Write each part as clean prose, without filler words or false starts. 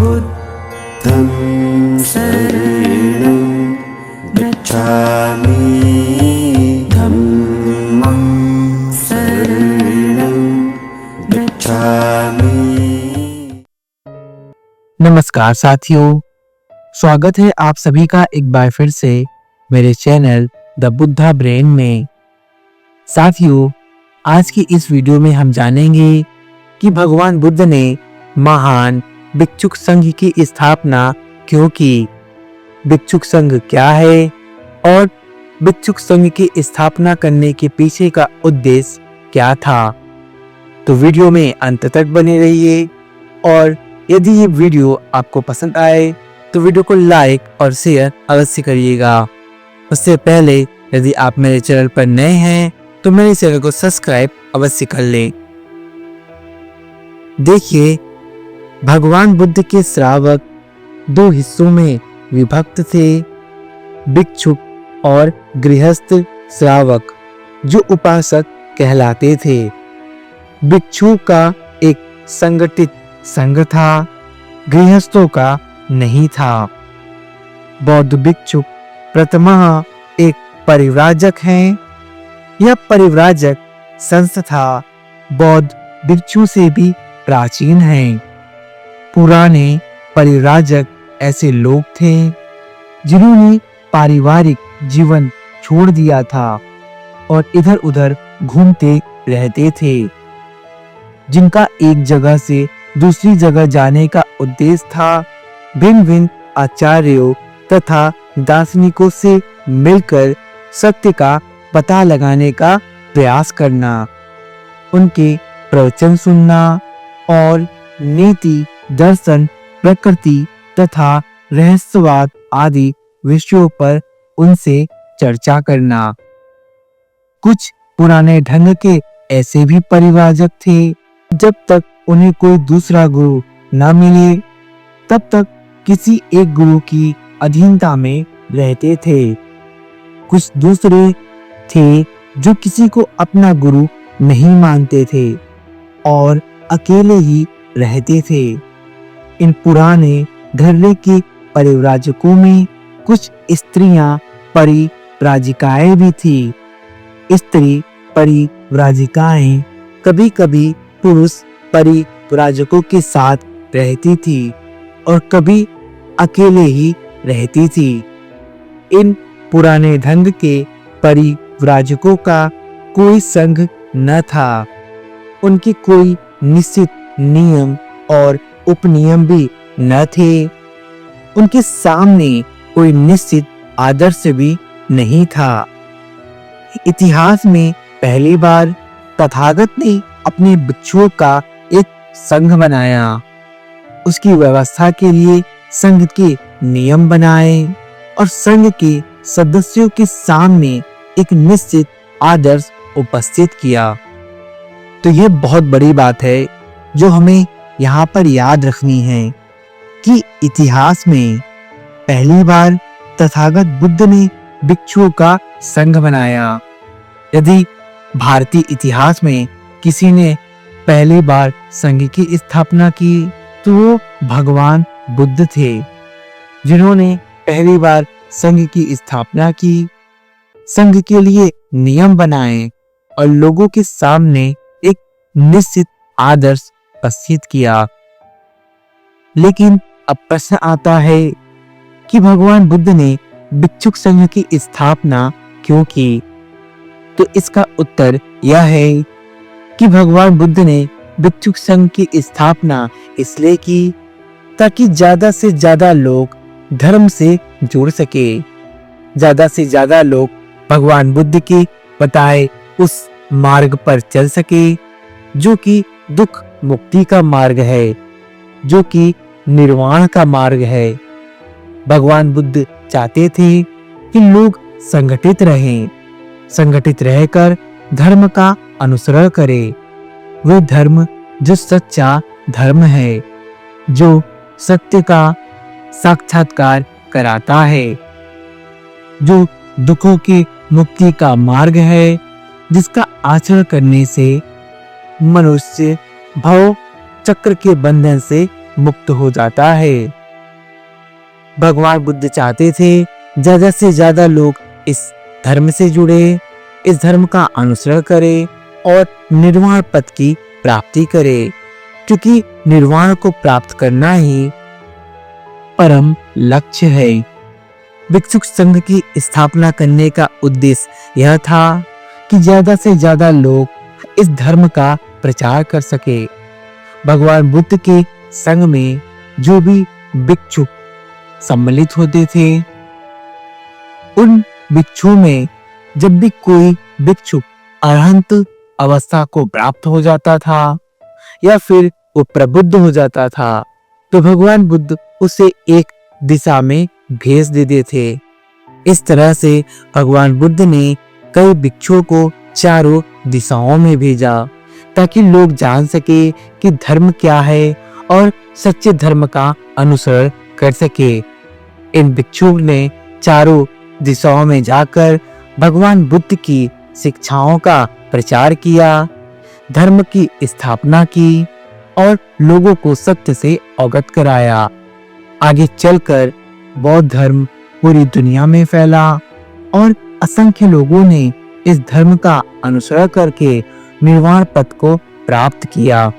बुद्धं शरणं गच्छामि धम्मं शरणं गच्छामि। नमस्कार साथियों, स्वागत है आप सभी का एक बार फिर से मेरे चैनल द बुद्धा ब्रेन में। साथियों, आज की इस वीडियो में हम जानेंगे कि भगवान बुद्ध ने महान भिक्षुक संघ की स्थापना क्यों की, भिक्षुक संघ क्या है और भिक्षुक संघ की स्थापना करने के पीछे का उद्देश्य क्या था। तो वीडियो में अंत तक बने रहिए और यदि ये वीडियो आपको पसंद आए तो वीडियो को लाइक और शेयर अवश्य करिएगा। उससे पहले यदि आप मेरे चैनल पर नए हैं तो मेरे चैनल को सब्सक्राइब अवश्य कर लें। देखिए, भगवान बुद्ध के श्रावक दो हिस्सों में विभक्त थे, भिक्षुक और गृहस्थ श्रावक, जो उपासक कहलाते थे। भिक्षुक का एक संगठित संघ था, गृहस्थों का नहीं था। बौद्ध भिक्षुक प्रथमः एक परिव्राजक हैं। यह परिव्राजक संस्था बौद्ध भिक्षु से भी प्राचीन है। पुराने परिव्राजक ऐसे लोग थे जिन्होंने पारिवारिक जीवन छोड़ दिया था और इधर उधर घूमते रहते थे, जिनका एक जगह से दूसरी जगह जाने का उद्देश्य था भिन्न भिन्न आचार्यों तथा दार्शनिकों से मिलकर सत्य का पता लगाने का प्रयास करना, उनके प्रवचन सुनना और नीति, दर्शन, प्रकृति तथा रहस्यवाद आदि विषयों पर उनसे चर्चा करना। कुछ पुराने ढंग के ऐसे भी परिव्राजक थे, जब तक उन्हें कोई दूसरा गुरु न मिले तब तक किसी एक गुरु की अधीनता में रहते थे। कुछ दूसरे थे जो किसी को अपना गुरु नहीं मानते थे और अकेले ही रहते थे। इन पुराने धर्म के परिव्राजकों में कुछ स्त्रियां परिव्राजिकाएं भी थी। स्त्री परिव्राजिकाएं कभी कभी पुरुष परिव्राजकों के साथ रहती थी और कभी अकेले ही रहती थी। इन पुराने ढंग के परिव्राजकों का कोई संघ न था। उनके कोई निश्चित नियम और उपनियम भी न थे। उनके सामने कोई निश्चित आदर्श भी नहीं था। इतिहास में पहली बार तथागत ने अपने भिक्षुओं का एक संघ बनाया। उसकी व्यवस्था के लिए संघ के नियम बनाए और संघ के सदस्यों के सामने एक निश्चित आदर्श उपस्थित किया। तो ये बहुत बड़ी बात है जो हमें यहाँ पर याद रखनी है कि इतिहास में पहली बार तथागत बुद्ध ने भिक्षुओं का संघ बनाया। यदि भारतीय इतिहास में किसी ने पहली बार संघ की स्थापना की तो वो भगवान बुद्ध थे, जिन्होंने पहली बार संघ की स्थापना की, संघ के लिए नियम बनाए और लोगों के सामने एक निश्चित आदर्श प्रस्तुत किया। लेकिन अब प्रश्न आता है कि भगवान बुद्ध ने भिक्षुक संघ की स्थापना क्यों की? तो इसका उत्तर यह है कि भगवान बुद्ध ने भिक्षुक संघ की स्थापना इसलिए की ताकि ज्यादा से ज्यादा लोग धर्म से जुड़ सके, ज्यादा से ज्यादा लोग भगवान बुद्ध के बताए उस मार्ग पर चल सके जो कि दुख मुक्ति का मार्ग है, जो कि निर्वाण का मार्ग है। भगवान बुद्ध चाहते थे कि लोग संगठित रहें, संगठित रहकर धर्म का अनुसरण करें। वह धर्म जो सच्चा धर्म है, जो सत्य का साक्षात्कार कराता है, जो दुखों की मुक्ति का मार्ग है, जिसका आचरण करने से मनुष्य भव चक्र के बंधन से मुक्त हो जाता है। भगवान बुद्ध चाहते थे ज्यादा से ज्यादा लोग इस धर्म से जुड़े, इस धर्म का अनुसरण करें और निर्वाण पद की प्राप्ति करें, क्योंकि निर्वाण को प्राप्त करना ही परम लक्ष्य है। भिक्षुक संघ की स्थापना करने का उद्देश्य यह था कि ज्यादा से ज्यादा लोग इस धर्म का प्रचार कर सके। भगवान बुद्ध के संघ में जो भी भिक्षुक सम्मिलित होते थे, उन भिक्षुओं में जब भी कोई भिक्षुक अरहंत अवस्था को प्राप्त हो जाता था या फिर वो प्रबुद्ध हो जाता था, तो भगवान बुद्ध उसे एक दिशा में भेज देते थे। इस तरह से भगवान बुद्ध ने कई भिक्षुओं को चारों दिशाओं में भेजा, ताकि लोग जान सके कि धर्म क्या है और सच्चे धर्म का अनुसरण कर सके। इन भिक्षुओं ने चारों दिशाओं में जाकर भगवान बुद्ध की शिक्षाओं का प्रचार किया, धर्म की स्थापना की और लोगों को सत्य से अवगत कराया। आगे चलकर बौद्ध धर्म पूरी दुनिया में फैला और असंख्य लोगों ने इस धर्म का अनुसरण करके निर्वाण पद को प्राप्त किया।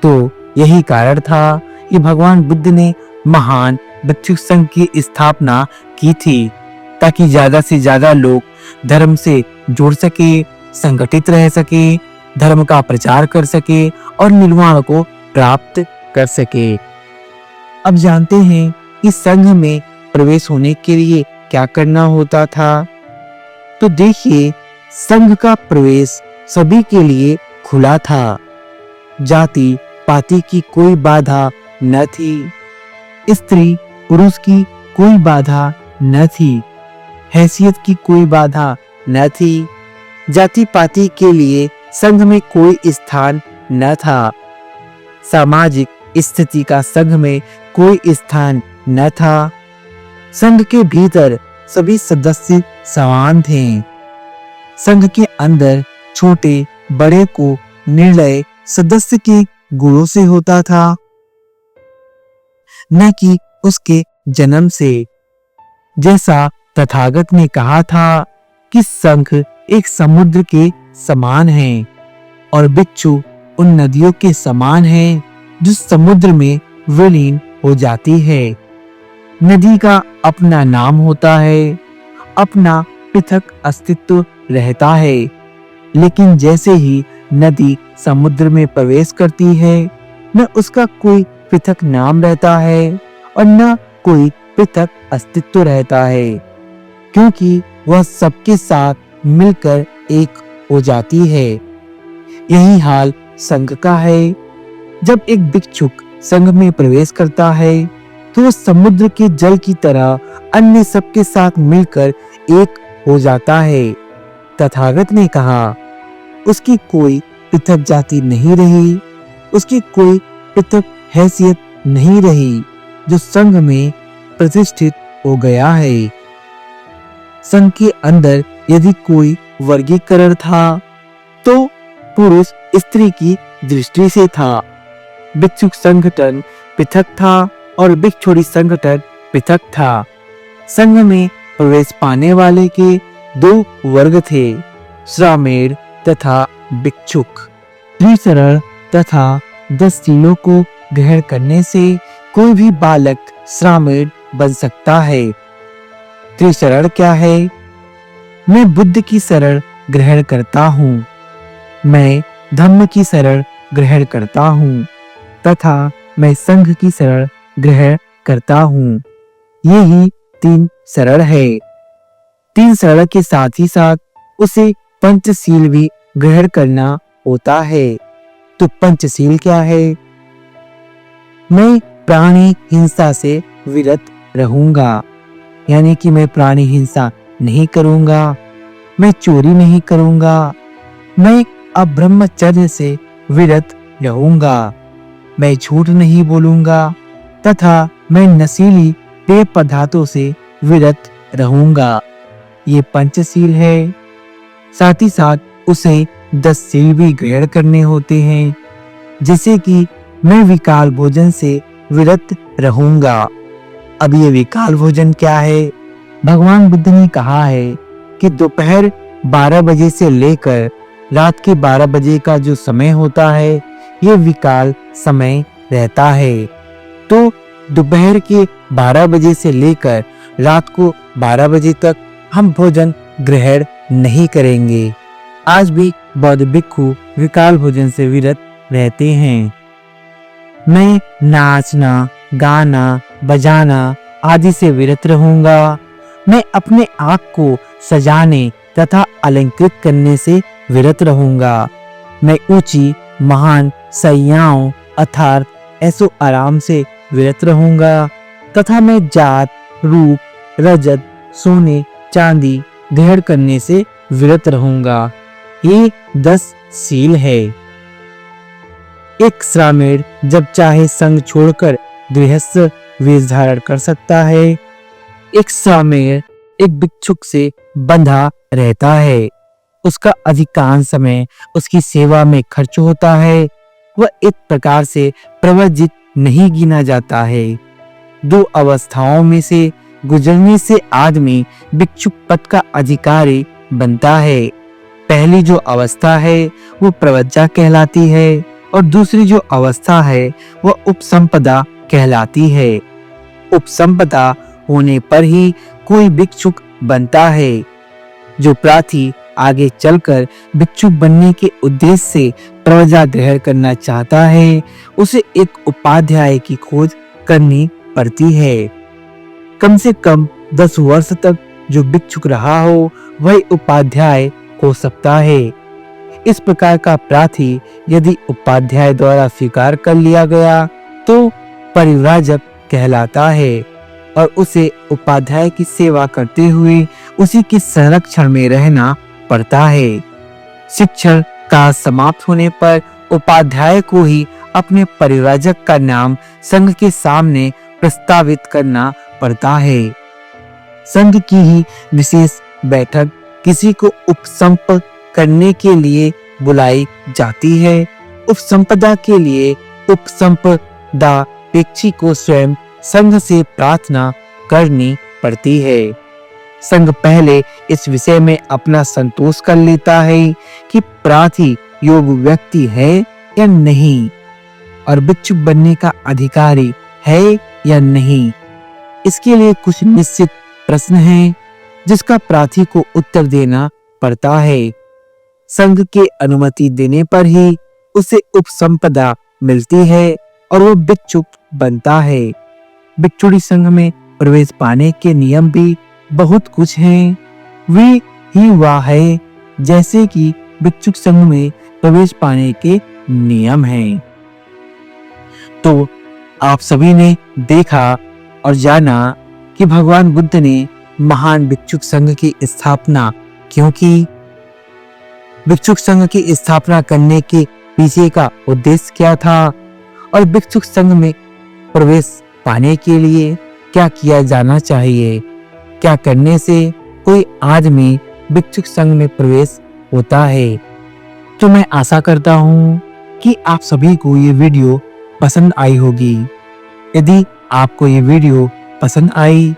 तो यही कारण था कि भगवान बुद्ध ने महान भिक्षुक संघ की स्थापना की थी, ताकि ज्यादा से ज्यादा लोग धर्म से जुड़ सके, संगठित रह सके, धर्म का प्रचार कर सके और निर्वाण को प्राप्त कर सके। अब जानते हैं कि संघ में प्रवेश होने के लिए क्या करना होता था। तो देखिए, संघ का प्रवेश सभी के लिए खुला था। जाति पाति की कोई बाधा न थी, स्त्री पुरुष की कोई बाधा न थी, हैसियत की कोई बाधा न थी। जाति पाति के लिए संघ में कोई स्थान न था। सामाजिक स्थिति का संघ में कोई स्थान न था। संघ के भीतर सभी सदस्य समान थे। संघ के अंदर छोटे बड़े को निर्णय सदस्य के गुणों से होता था, न कि उसके जन्म से। जैसा तथागत ने कहा था कि संघ एक समुद्र के समान है और भिक्षु उन नदियों के समान है जो समुद्र में विलीन हो जाती है। नदी का अपना नाम होता है, अपना पृथक अस्तित्व रहता है, लेकिन जैसे ही नदी समुद्र में प्रवेश करती है, न उसका कोई पृथक नाम रहता है और न कोई पृथक अस्तित्व रहता है, क्योंकि वह सबके साथ मिलकर एक हो जाती है। यही हाल संघ का है। जब एक भिक्षुक संघ में प्रवेश करता है, तो वह समुद्र के जल की तरह अन्य सबके साथ मिलकर एक हो जाता है। तथागत ने कहा, उसकी कोई पृथक जाति नहीं रही, उसकी कोई पृथक हैसियत नहीं रही, जो संघ में प्रतिष्ठित हो गया है। संघ के अंदर यदि कोई वर्गीकरण था, तो पुरुष स्त्री की दृष्टि से था। भिक्षुक संगठन पृथक था और भिक्षुणी संगठन पृथक था। संघ में प्रवेश पाने वाले के दो वर्ग थे, श्रामेण तथा भिक्षुक। त्रिशरण तथा 10 शीलों को ग्रहण करने से कोई भी बालक श्रामेण बन सकता है। त्रिशरण क्या है? मैं बुद्ध की शरण ग्रहण करता हूँ, मैं धम्म की शरण ग्रहण करता हूँ तथा मैं संघ की शरण ग्रहण करता हूँ। यही 3 शरण है। 3 शरण के साथ ही साथ उसे पंचशील भी ग्रहण करना होता है। तो पंचशील क्या है? मैं प्राणी हिंसा से विरत रहूंगा, यानी कि मैं प्राणी हिंसा नहीं करूंगा, मैं चोरी नहीं करूंगा, मैं अब्रह्मचर्य से विरत रहूंगा, मैं झूठ नहीं बोलूंगा तथा मैं नशीली पेय पदार्थों से विरत रहूंगा। ये पंचशील है। साथ ही साथ उसे 10 शील भी ग्रहण करने होते हैं, जैसे कि मैं विकार भोजन से विरत रहूंगा। अब ये विकाल भोजन क्या है? भगवान बुद्ध ने कहा है कि दोपहर 12 बजे से लेकर रात के 12 बजे का जो समय होता है ये विकाल समय रहता है। तो दोपहर के 12 बजे से लेकर रात को 12 बजे तक हम भोजन ग्रहण नहीं करेंगे। आज भी बौद्ध भिक्खु विकाल भोजन से विरत रहते हैं। मैं नाचना, गाना, बजाना आदि से विरत रहूंगा। मैं अपने आप को सजाने तथा अलंकृत करने से विरत रहूंगा। मैं ऊंची महान सैयाओं अर्थात ऐसो आराम से विरत रहूंगा तथा मैं जात, रूप, रजत, सोने, चांदी ग्रहण करने से विरत रहूंगा। ये 10 सील है। एक श्रामेण जब चाहे संग छोड़कर गृहस्थ वेश धारण कर सकता है। एक श्रामेण एक भिक्षुक से बंधा रहता है। उसका अधिकांश समय उसकी सेवा में खर्च होता है। वह एक प्रकार से प्रवर्जित नहीं गिना जाता है। 2 अवस्थाओं में से गुजरने से आदमी भिक्षुक पद का अधिकारी बनता है। पहली जो अवस्था है वो प्रवज्जा कहलाती है और दूसरी जो अवस्था है वह उपसंपदा कहलाती है। उपसंपदा होने पर ही कोई भिक्षुक बनता है। जो प्रार्थी आगे चलकर भिक्षुक बनने के उद्देश्य से प्रवज्जा ग्रहण करना चाहता है उसे एक उपाध्याय की खोज करनी पड़ती है। कम से कम 10 वर्ष तक जो भिक्षुक रहा हो वही उपाध्याय हो सकता है। इस प्रकार का प्रार्थी यदि उपाध्याय द्वारा स्वीकार कर लिया गया तो परिव्राजक कहलाता है और उसे उपाध्याय की सेवा करते हुए उसी के संरक्षण में रहना पड़ता है। शिक्षण का समाप्त होने पर उपाध्याय को ही अपने परिव्राजक का नाम संघ के सामने प्रस्तावित करना पड़ता है। संघ की ही विशेष बैठक किसी को उपसंप करने के लिए बुलाई जाती है। उपसंपदा के लिए उपसंपदापेक्षी को स्वयं संघ से प्रार्थना करनी पड़ती है। संघ पहले इस विषय में अपना संतोष कर लेता है कि प्रार्थी योग्य व्यक्ति है या नहीं और भिक्षुक बनने का अधिकारी है या नहीं। इसके लिए कुछ निश्चित प्रश्न हैं जिसका प्रार्थी को उत्तर देना पड़ता है। संघ के अनुमति देने पर ही उसे उपसंपदा मिलती है और वो भिक्षुक बनता है। भिक्षुणी संघ में प्रवेश पाने के नियम भी बहुत कुछ हैं। वे ही वह है जैसे कि भिक्षुक संघ में प्रवेश पाने के नियम हैं। तो आप सभी ने देखा और जाना कि भगवान बुद्ध ने महान भिक्षुक संघ की स्थापना क्यों की। भिक्षुक संघ की स्थापना करने के पीछे का उद्देश्य क्या था और भिक्षुक संघ में प्रवेश पाने के लिए क्या किया जाना चाहिए। क्या करने से कोई आदमी भिक्षुक संघ में प्रवेश होता है। तो मैं आशा करता हूँ कि आप सभी को ये वीडियो पसंद आई होगी। यदि आपको ये वीडियो पसंद आई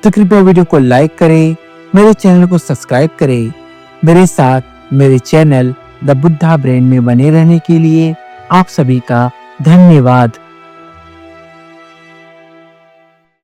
तो कृपया वीडियो को लाइक करें, मेरे चैनल को सब्सक्राइब करें। मेरे साथ मेरे चैनल द बुद्धा ब्रेन में बने रहने के लिए आप सभी का धन्यवाद।